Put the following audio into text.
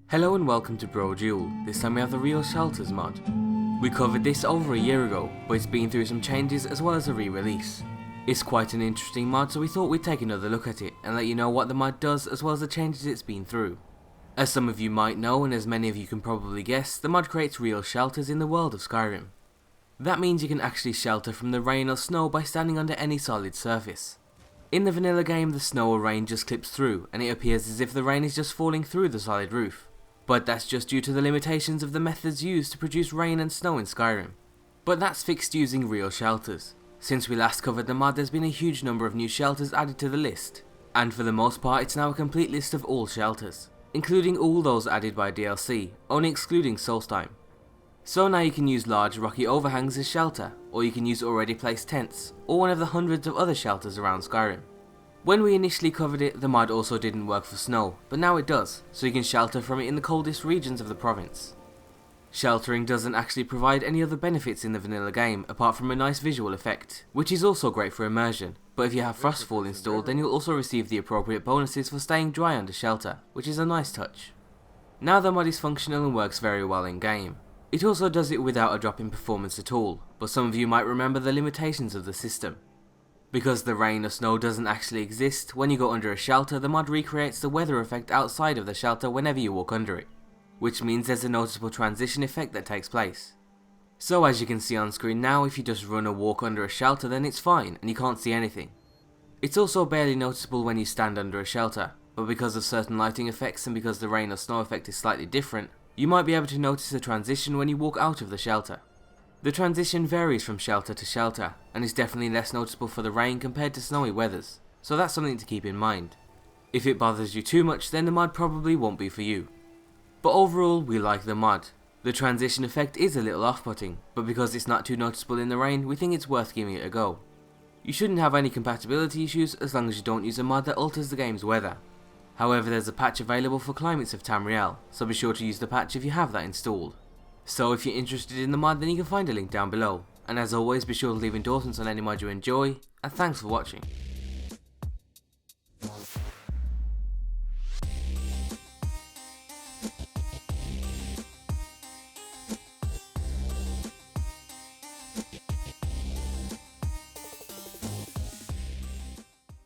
Hello and welcome to Brodual. This time we have the Real Shelters mod. We covered this over a year ago, but it's been through some changes as well as a re-release. It's quite an interesting mod, so we thought we'd take another look at it and let you know what the mod does as well as the changes it's been through. As some of you might know, and as many of you can probably guess, the mod creates real shelters in the world of Skyrim. That means you can actually shelter from the rain or snow by standing under any solid surface. In the vanilla game, the snow or rain just clips through, and it appears as if the rain is just falling through the solid roof. But that's just due to the limitations of the methods used to produce rain and snow in Skyrim. But that's fixed using real shelters. Since we last covered the mod, there's been a huge number of new shelters added to the list, and for the most part it's now a complete list of all shelters, including all those added by DLC, only excluding Solstheim. So now you can use large rocky overhangs as shelter, or you can use already placed tents, or one of the hundreds of other shelters around Skyrim. When we initially covered it, the mod also didn't work for snow, but now it does, so you can shelter from it in the coldest regions of the province. Sheltering doesn't actually provide any other benefits in the vanilla game apart from a nice visual effect, which is also great for immersion, but if you have Frostfall installed then you'll also receive the appropriate bonuses for staying dry under shelter, which is a nice touch. Now the mod is functional and works very well in game. It also does it without a drop in performance at all, but some of you might remember the limitations of the system. Because the rain or snow doesn't actually exist, when you go under a shelter, the mod recreates the weather effect outside of the shelter whenever you walk under it, which means there's a noticeable transition effect that takes place. So as you can see on screen now, if you just run or walk under a shelter then it's fine and you can't see anything. It's also barely noticeable when you stand under a shelter, but because of certain lighting effects and because the rain or snow effect is slightly different, you might be able to notice a transition when you walk out of the shelter. The transition varies from shelter to shelter, and is definitely less noticeable for the rain compared to snowy weathers, so that's something to keep in mind. If it bothers you too much then the mod probably won't be for you. But overall we like the mod. The transition effect is a little off-putting, but because it's not too noticeable in the rain we think it's worth giving it a go. You shouldn't have any compatibility issues as long as you don't use a mod that alters the game's weather. However, there's a patch available for climates of Tamriel, so be sure to use the patch if you have that installed. So if you're interested in the mod then you can find a link down below, and as always be sure to leave endorsements on any mod you enjoy, and thanks for watching.